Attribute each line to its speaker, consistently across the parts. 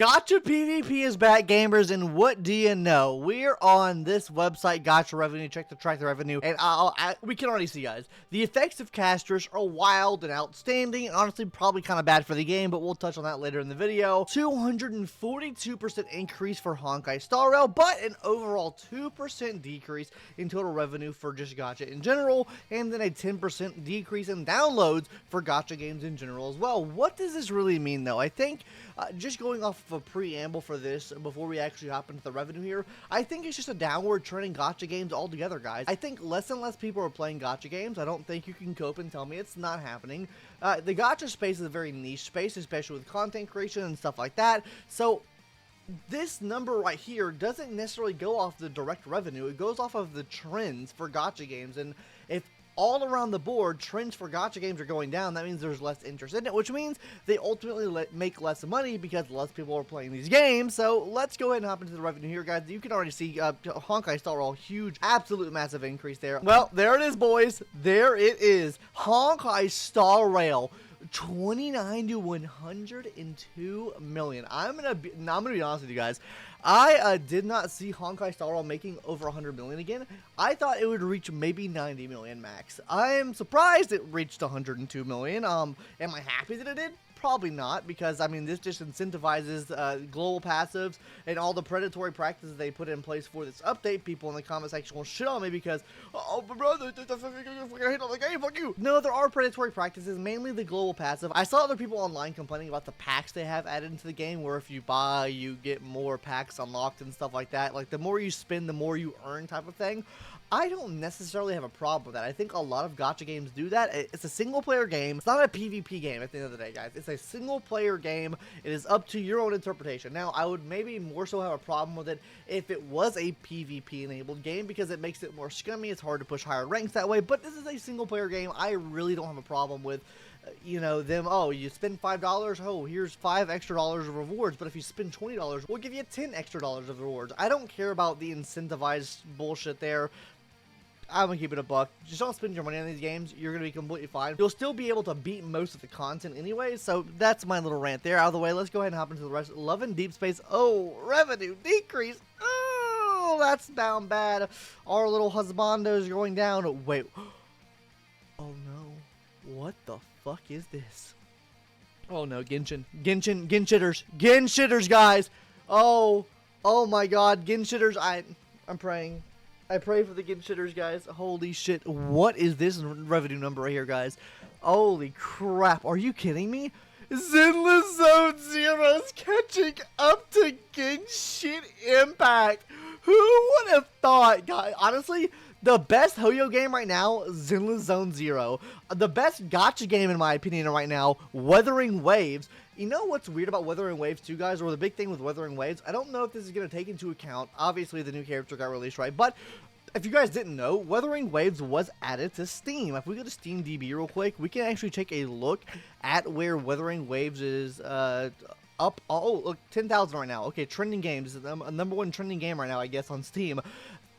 Speaker 1: Gacha PvP is back, gamers, and what do you know? We're on this website, Gacha Revenue, check to track the revenue, and we can already see, guys, the effects of casters are wild and outstanding, and honestly, probably kind of bad for the game, but we'll touch on that later in the video. 242% increase for Honkai Star Rail, but an overall 2% decrease in total revenue for just Gacha in general, and then a 10% decrease in downloads for Gacha games in general as well. What does this really mean, though? I think, just going off of a preamble for this before we actually hop into the revenue here, I think it's just a downward trend in Gacha games altogether, guys. I think less and less people are playing Gacha games. I don't think you can cope and tell me it's not happening. The Gacha space is a very niche space, especially with content creation and stuff like that. So this number right here doesn't necessarily go off the direct revenue. It goes off of the trends for Gacha games, and if all around the board trends for Gacha games are going down, that means there's less interest in it, which means they ultimately make less money because less people are playing these games. So let's go ahead and hop into the revenue here, guys. You can already see Honkai Star Rail, huge, absolute massive increase there. Well, there it is, boys. There it is. Honkai Star Rail, 29 to 102 million. I'm gonna be honest with you guys. I did not see Honkai Star Rail making over 100 million again. I thought it would reach maybe 90 million max. I'm surprised it reached 102 million. Am I happy that it did? Probably not, because I mean, this just incentivizes global passives and all the predatory practices they put in place for this update. People in the comment section will shit on me because, oh, my brother, I hate on the game, fuck you. No, there are predatory practices, mainly the global passive. I saw other people online complaining about the packs they have added into the game, where if you buy, you get more packs unlocked and stuff like that. Like, the more you spend, the more you earn type of thing. I don't necessarily have a problem with that. I think a lot of Gacha games do that. It's a single player game. It's not a PvP game at the end of the day, guys. It's a single player game. It is up to your own interpretation. Now, I would maybe more so have a problem with it if it was a PvP enabled game, because it makes it more scummy. It's hard to push higher ranks that way, but this is a single player game. I really don't have a problem with, you know, them, oh, you spend $5, oh, here's $5 extra of rewards, but if you spend $20, we'll give you $10 extra of rewards. I don't care about the incentivized bullshit there. I'm gonna keep it a buck. Just don't spend your money on these games. You're gonna be completely fine. You'll still be able to beat most of the content anyway, so that's my little rant there. Out of the way, let's go ahead and hop into the rest. Love and Deep Space. Oh, revenue decrease. Oh, that's down bad. Our little husbandos going down. Wait. Oh no. What the fuck is this? Oh no, Genshitters, guys. Oh my god, Genshitters. I'm praying. I pray for the Genshitters, guys. Holy shit. What is this revenue number right here, guys? Holy crap. Are you kidding me? Zenless Zone Zero's catching up to Genshin Impact. Who would have thought, guys? Honestly, the best Hoyo game right now, Zenless Zone Zero. The best Gacha game, in my opinion, right now, Wuthering Waves. You know what's weird about Wuthering Waves too, guys, or the big thing with Wuthering Waves? I don't know if this is going to take into account, obviously the new character got released, right? But if you guys didn't know, Wuthering Waves was added to Steam. If we go to Steam DB real quick, we can actually take a look at where Wuthering Waves is up. Oh, look, 10,000 right now. Okay, trending games, number one trending game right now, I guess, on Steam.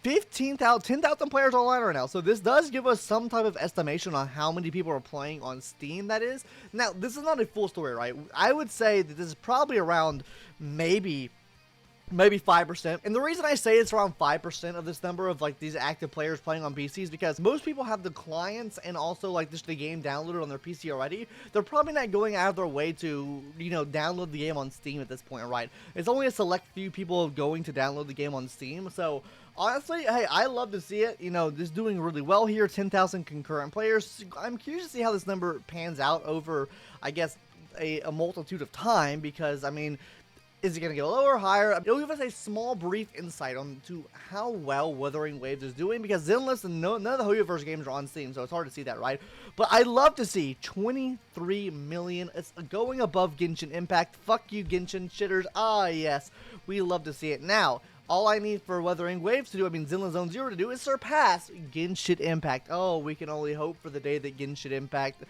Speaker 1: 10,000 players online right now. So this does give us some type of estimation on how many people are playing on Steam, that is. Now, this is not a full story, right? I would say that this is probably around maybe 5%. And the reason I say it's around 5% of this number of like these active players playing on PCs, because most people have the clients and also like just the game downloaded on their PC already. They're probably not going out of their way to, you know, download the game on Steam at this point, right? It's only a select few people going to download the game on Steam. So honestly, hey, I love to see it. You know, this is doing really well here. 10,000 concurrent players. I'm curious to see how this number pans out over, I guess, a multitude of time, because I mean, is it going to go lower or higher? It'll give us a small brief insight on to how well Wuthering Waves is doing, because Zenless and none of the Hoyoverse games are on Steam, so it's hard to see that, right? But I love to see 23 million. It's going above Genshin Impact. Fuck you, Genshin shitters. Ah, yes. We love to see it. Now, all I need for Wuthering Waves to do, I mean Zenless Zone Zero to do, is surpass Genshin Impact. Oh, we can only hope for the day that Genshin Impact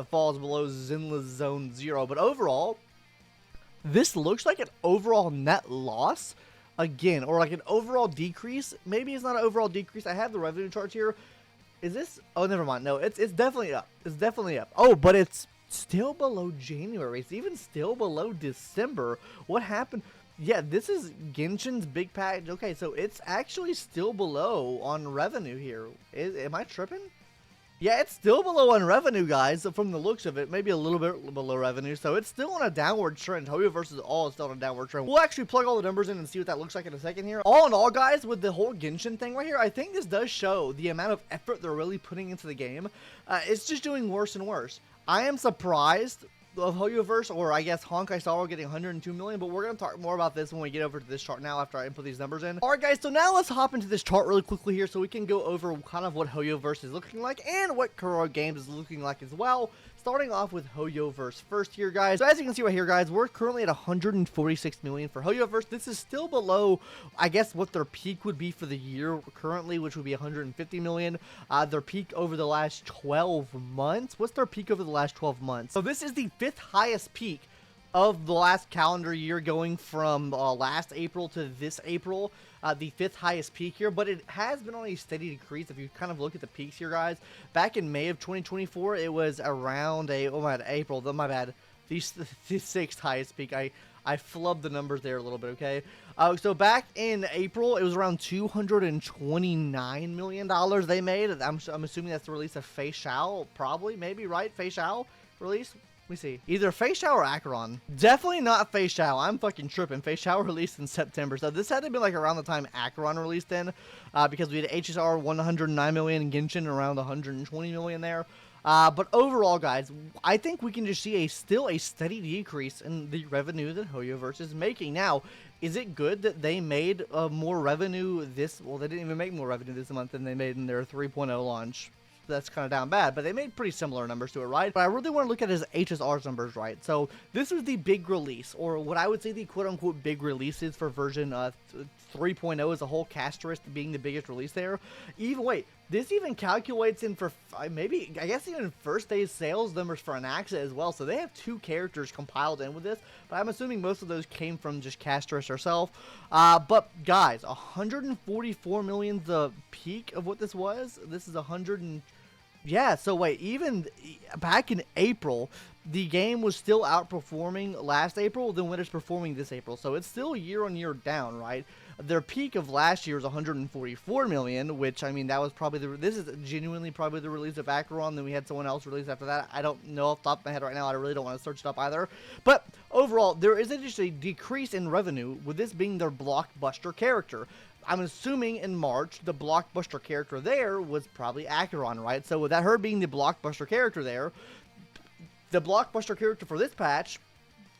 Speaker 1: falls below Zenless Zone Zero. But overall, this looks like an overall net loss again, or like an overall decrease. Maybe it's not an overall decrease. I have the revenue charts here. Is this? Oh, never mind. No, it's definitely up. It's definitely up. Oh, but it's still below January. It's even still below December. What happened? Yeah, this is Genshin's big patch. Okay, so it's actually still below on revenue here. Am I tripping? Yeah, it's still below on revenue, guys. So from the looks of it, maybe a little bit below revenue. So it's still on a downward trend. Hoyoverse is all still on a downward trend. We'll actually plug all the numbers in and see what that looks like in a second here. All in all, guys, with the whole Genshin thing right here, I think this does show the amount of effort they're really putting into the game. It's just doing worse and worse. I am surprised of Hoyoverse, or I guess Honkai Star Rail, getting 102 million, but we're going to talk more about this when we get over to this chart now after I input these numbers in. Alright guys, so now let's hop into this chart really quickly here so we can go over kind of what Hoyoverse is looking like and what Kuro Games is looking like as well. Starting off with Hoyoverse first here, guys. So as you can see right here, guys, we're currently at 146 million for Hoyoverse. This is still below, I guess, what their peak would be for the year currently, which would be 150 million. Their peak over the last 12 months. What's their peak over the last 12 months? So this is the 5th highest peak of the last calendar year, going from last April to this April, the 5th highest peak here, but it has been on a steady decrease. If you kind of look at the peaks here, guys, back in May of 2024, it was around the 6th highest peak. I flubbed the numbers there a little bit, okay? So back in April, it was around $229 million they made. I'm assuming that's the release of Fei Xiao, probably, maybe, right? Fei Xiao release? Let me see. Either Fei Xiao or Acheron. Definitely not Fei Xiao. I'm fucking tripping. Fei Xiao released in September. So this had to be like around the time Acheron released in. Because we had HSR 109 million and Genshin around 120 million there. But overall, guys, I think we can just see still a steady decrease in the revenue that Hoyoverse is making. Now, is it good that they made more revenue well, they didn't even make more revenue this month than they made in their 3.0 launch. That's kind of down bad, but they made pretty similar numbers to it, right? But I really want to look at his HSR's numbers, right? So this was the big release, or what I would say the quote-unquote big releases for version 3.0 as a whole, Castorist being the biggest release there. This even calculates in for maybe, I guess, even first day's sales numbers for Anaxa as well. So they have 2 characters compiled in with this, but I'm assuming most of those came from just Castorist herself. But guys, 144 million the peak of what this was. This is 100 yeah, so wait, even back in April, the game was still outperforming last April than what it's performing this April. So it's still year-on-year down, right? Their peak of last year was 144 million, which, I mean, that was probably this is genuinely probably the release of Acheron. Then we had someone else release after that. I don't know off the top of my head right now. I really don't want to search it up either. But overall, there is just a decrease in revenue with this being their blockbuster character. I'm assuming in March, the blockbuster character there was probably Acheron, right? So with that, her being the blockbuster character there, the blockbuster character for this patch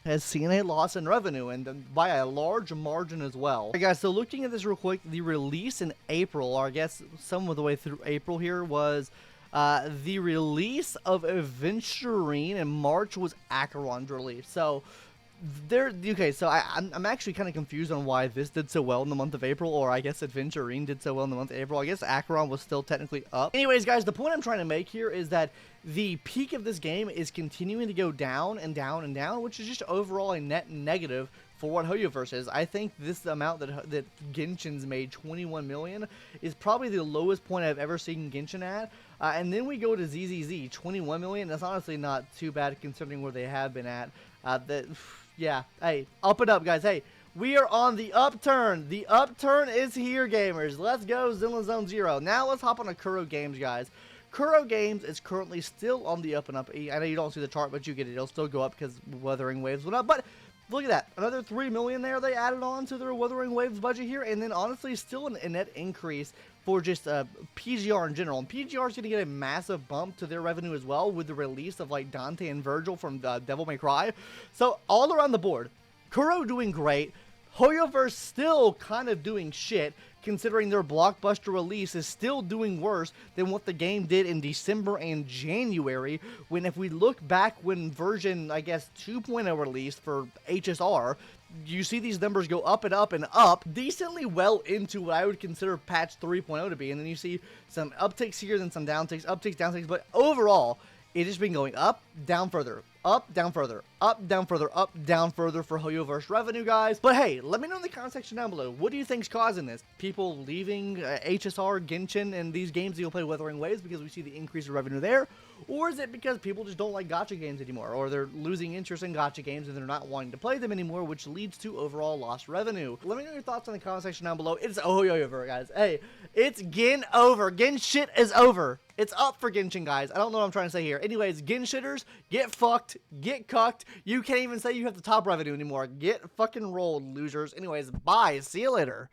Speaker 1: has seen a loss in revenue, and by a large margin as well. Alright guys, so looking at this real quick, the release in April, or I guess some of the way through April here, was the release of Aventurine, and March was Acheron's release. So okay, so I'm actually kind of confused on why this did so well in the month of April, or I guess Aventurine did so well in the month of April. I guess Acheron was still technically up. Anyways, guys, the point I'm trying to make here is that the peak of this game is continuing to go down and down and down, which is just overall a net negative for what Hoyoverse is. I think this amount that Genshin's made, 21 million, is probably the lowest point I've ever seen Genshin at. And then we go to ZZZ, 21 million. That's honestly not too bad considering where they have been at. Yeah, hey, up and up, guys. Hey, we are on the upturn. The upturn is here, gamers. Let's go, Zone 0. Now let's hop on to Kuro Games, guys. Kuro Games is currently still on the up and up. I know you don't see the chart, but you get it. It'll still go up because Wuthering Waves went up. But look at that. Another 3 million there they added on to their Wuthering Waves budget here. And then, honestly, still a net increase for just PGR in general. And PGR is going to get a massive bump to their revenue as well with the release of, like, Dante and Virgil from Devil May Cry. So, all around the board, Kuro doing great. Hoyoverse still kind of doing shit, considering their blockbuster release is still doing worse than what the game did in December and January, when if we look back when version, I guess, 2.0 released for HSR, you see these numbers go up and up and up, decently well into what I would consider patch 3.0 to be, and then you see some upticks here, then some downticks, upticks, downticks, but overall, it has been going up, down further, up, down further, up, down further, up, down further for Hoyoverse revenue, guys. But hey, let me know in the comment section down below, what do you think's causing this? People leaving HSR, Genshin, and these games that you'll play Wuthering Waves because we see the increase in revenue there? Or is it because people just don't like gacha games anymore, or they're losing interest in gacha games and they're not wanting to play them anymore, which leads to overall lost revenue? Let me know your thoughts in the comment section down below. It's Hoyoverse, guys. Hey, it's Gen over. Gen shit is over. It's up for Genshin, guys. I don't know what I'm trying to say here. Anyways, Genshitters, get fucked, get cucked. You can't even say you have the top revenue anymore. Get fucking rolled, losers. Anyways, bye. See you later.